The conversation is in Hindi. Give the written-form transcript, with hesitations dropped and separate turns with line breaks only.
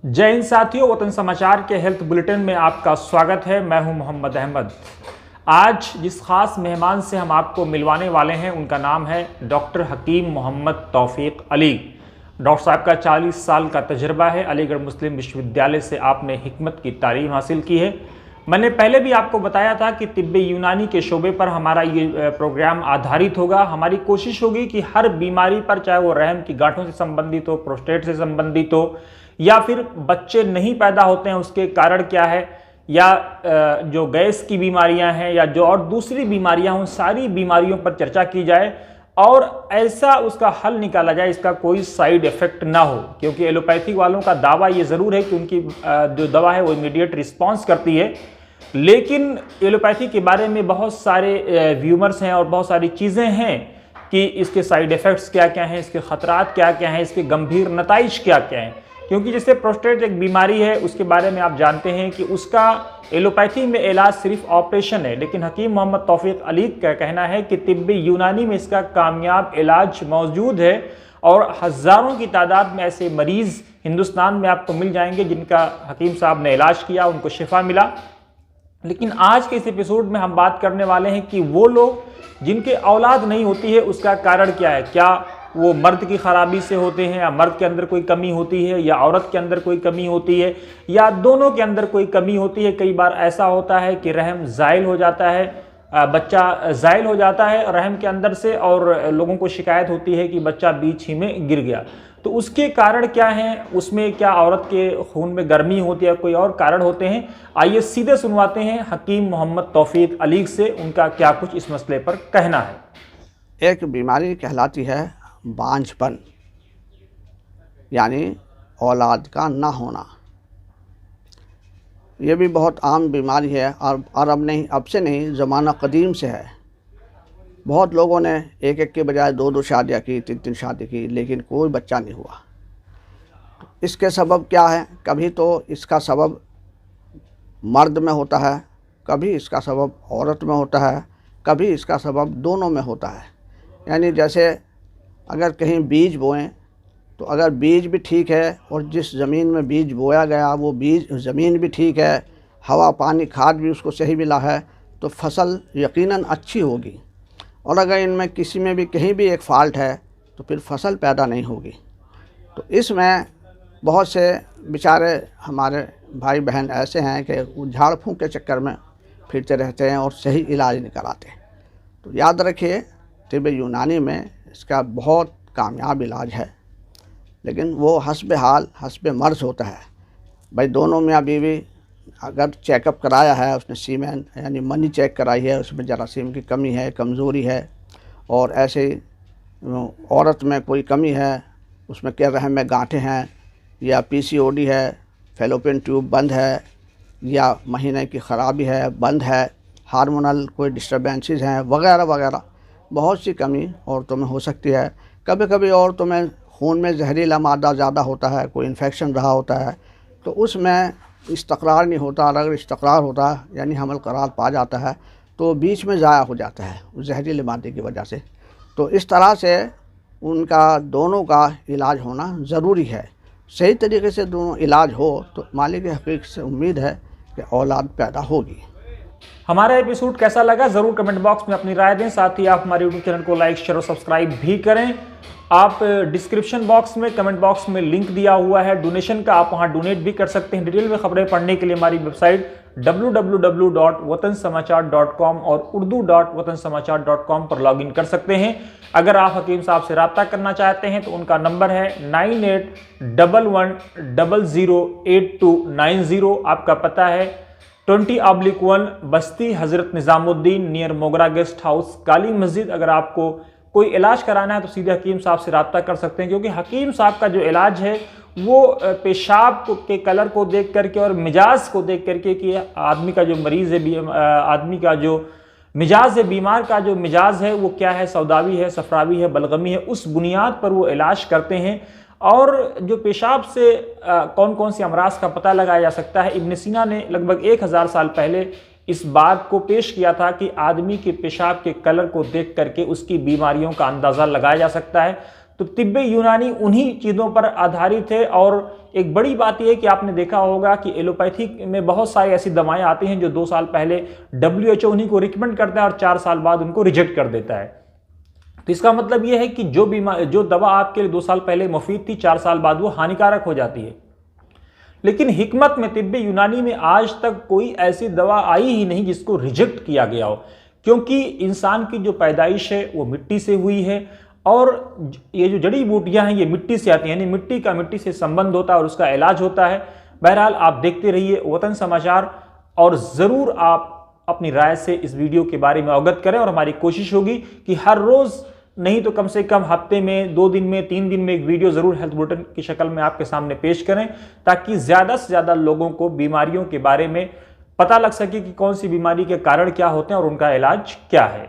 जय हिंद साथियों, वतन समाचार के हेल्थ बुलेटिन में आपका स्वागत है। मैं हूं मोहम्मद अहमद। आज जिस खास मेहमान से हम आपको मिलवाने वाले हैं उनका नाम है डॉक्टर हकीम मोहम्मद तौफीक अली। डॉक्टर साहब का 40 साल का तजर्बा है। अलीगढ़ मुस्लिम विश्वविद्यालय से आपने हिकमत की तालीम हासिल की है। मैंने पहले भी आपको बताया था कि तिब्बे यूनानी के शोबे पर हमारा ये प्रोग्राम आधारित होगा। हमारी कोशिश होगी कि हर बीमारी पर, चाहे वो रहम की गांठों से संबंधित हो, प्रोस्टेट से संबंधित हो, या फिर बच्चे नहीं पैदा होते हैं उसके कारण क्या है, या जो गैस की बीमारियां हैं, या जो और दूसरी बीमारियां हों, सारी बीमारियों पर चर्चा की जाए और ऐसा उसका हल निकाला जाए इसका कोई साइड इफेक्ट ना हो। क्योंकि एलोपैथिक वालों का दावा ये ज़रूर है कि उनकी जो दवा है वो इमीडिएट रिस्पॉन्स करती है, लेकिन एलोपैथी के बारे में बहुत सारे व्यूमर्स हैं और बहुत सारी चीज़ें हैं कि इसके साइड इफ़ेक्ट्स क्या क्या हैं, इसके ख़तरात क्या क्या हैं, इसके गंभीर नताइज क्या क्या हैं। क्योंकि जैसे प्रोस्टेट एक बीमारी है, उसके बारे में आप जानते हैं कि उसका एलोपैथी में इलाज सिर्फ ऑपरेशन है, लेकिन हकीम मोहम्मद तौफीक अली का कहना है कि तिब्बी यूनानी में इसका कामयाब इलाज मौजूद है और हज़ारों की तादाद में ऐसे मरीज़ हिंदुस्तान में आपको मिल जाएंगे जिनका हकीम साहब ने इलाज किया, उनको शिफा मिला। लेकिन आज के इस एपिसोड में हम बात करने वाले हैं कि वो लोग जिनके औलाद नहीं होती है उसका कारण क्या है। क्या वो मर्द की खराबी से होते हैं, या मर्द के अंदर कोई कमी होती है, या औरत के अंदर कोई कमी होती है, या दोनों के अंदर कोई कमी होती है। कई बार ऐसा होता है कि रहम ज़ाइल हो जाता है, बच्चा ज़ाइल हो जाता है रहम के अंदर से, और लोगों को शिकायत होती है कि बच्चा बीच ही में गिर गया। तो उसके कारण क्या हैं, उसमें क्या औरत के खून में गर्मी होती है, कोई और कारण होते हैं। आइए सीधे सुनवाते हैं हकीम मोहम्मद तौफीक अली से, उनका क्या कुछ इस मसले पर कहना है।
एक बीमारी कहलाती है बांझपन, यानी औलाद का ना होना। ये भी बहुत आम बीमारी है और अब से नहीं, ज़माना कदीम से है। बहुत लोगों ने एक एक के बजाय दो दो शादियाँ की, तीन तीन शादी की, लेकिन कोई बच्चा नहीं हुआ। इसके सबब क्या है? कभी तो इसका सबब मर्द में होता है, कभी इसका सबब औरत में होता है, कभी इसका सबब दोनों में होता है। यानी जैसे अगर कहीं बीज बोएं तो अगर बीज भी ठीक है और जिस ज़मीन में बीज बोया गया वो बीज ज़मीन भी ठीक है, हवा पानी खाद भी उसको सही मिला है, तो फसल यकीनन अच्छी होगी। और अगर इनमें किसी में भी कहीं भी एक फ़ाल्ट है तो फिर फसल पैदा नहीं होगी। तो इसमें बहुत से बेचारे हमारे भाई बहन ऐसे हैं कि वो झाड़ फूँक के चक्कर में फिरते रहते हैं और सही इलाज नहीं कराते। तो याद रखिए, तिब्बे यूनानी में इसका बहुत कामयाब इलाज है, लेकिन वो हस्ब हाल हस्ब मर्ज़ होता है। भाई दोनों मियाँ बीवी अगर चेकअप कराया है, उसने सीमेन यानी मनी चेक कराई है, उसमें जरासीम की कमी है, कमज़ोरी है, और ऐसे औरत में कोई कमी है, उसमें क्या रहम में गांठें हैं, या पीसीओडी है, फैलोपियन ट्यूब बंद है, या महीने की ख़राबी है, बंद है, हार्मोनल कोई डिस्टर्बेंसेस हैं, वगैरह वगैरह बहुत सी कमी औरतों में हो सकती है। कभी कभी औरतों में खून में जहरीला मादा ज़्यादा होता है, कोई इन्फेक्शन रहा होता है, तो उसमें इस्तक़रार नहीं होता। और अगर इस्तक़रार होता है यानी हमल करार पा जाता है तो बीच में ज़ाया हो जाता है उस जहरीले मादे की वजह से। तो इस तरह से उनका दोनों का इलाज होना ज़रूरी है। सही तरीके से दोनों इलाज हो तो मालिक हकीक से उम्मीद है कि औलाद पैदा होगी।
हमारा एपिसोड कैसा लगा ज़रूर कमेंट बॉक्स में अपनी राय दें। साथ ही आप हमारे यूट्यूब चैनल को लाइक शेयर और सब्सक्राइब भी करें। आप डिस्क्रिप्शन बॉक्स में, कमेंट बॉक्स में लिंक दिया हुआ है डोनेशन का, आप वहां डोनेट भी कर सकते हैं। डिटेल में खबरें पढ़ने के लिए हमारी वेबसाइट www.watansamaachar.com और urdu.watansamaachar.com पर लॉगिन कर सकते हैं। अगर आप हकीम साहब से रब्ता करना चाहते हैं तो उनका नंबर है 9811008290। आपका पता है 20/1 बस्ती हजरत निज़ामुद्दीन नियर मोगरा गेस्ट हाउस, काली मस्जिद। अगर आपको कोई इलाज कराना है तो सीधे हकीम साहब से रब्ता कर सकते हैं, क्योंकि हकीम साहब का जो इलाज है वो पेशाब के कलर को देख करके और मिजाज को देख करके कि आदमी का जो मरीज़ है, आदमी का जो मिजाज है, बीमार का जो मिजाज है वो क्या है, सौदावी है, सफरावी है, बलगमी है, उस बुनियाद पर वो इलाज करते हैं। और जो पेशाब से कौन कौन सी अमराज का पता लगाया जा सकता है, इब्न सीना ने लगभग 1000 साल पहले इस बात को पेश किया था कि आदमी के पेशाब के कलर को देख करके उसकी बीमारियों का अंदाज़ा लगाया जा सकता है। तो तिब्ब यूनानी उन्हीं चीज़ों पर आधारित है। और एक बड़ी बात यह है कि आपने देखा होगा कि एलोपैथी में बहुत सारी ऐसी दवाएं आती हैं जो 2 साल पहले WHO उन्हीं को रिकमेंड करता है और 4 साल बाद उनको रिजेक्ट कर देता है। तो इसका मतलब यह है कि जो दवा आपके लिए 2 साल पहले मुफीद थी, 4 साल बाद वो हानिकारक हो जाती है। लेकिन हिकमत में तिब्ब यूनानी में आज तक कोई ऐसी दवा आई ही नहीं जिसको रिजेक्ट किया गया हो, क्योंकि इंसान की जो पैदाइश है वो मिट्टी से हुई है और ये जो जड़ी बूटियां हैं ये मिट्टी से आती हैं, यानी मिट्टी से संबंध होता है और उसका इलाज होता है। बहरहाल आप देखते रहिए वतन समाचार और ज़रूर आप अपनी राय से इस वीडियो के बारे में अवगत करें। और हमारी कोशिश होगी कि हर रोज़ नहीं तो कम से कम हफ्ते में, 2 दिन में, 3 दिन में एक वीडियो ज़रूर हेल्थ बुलेटिन की शक्ल में आपके सामने पेश करें, ताकि ज़्यादा से ज़्यादा लोगों को बीमारियों के बारे में पता लग सके कि कौन सी बीमारी के कारण क्या होते हैं और उनका इलाज क्या है।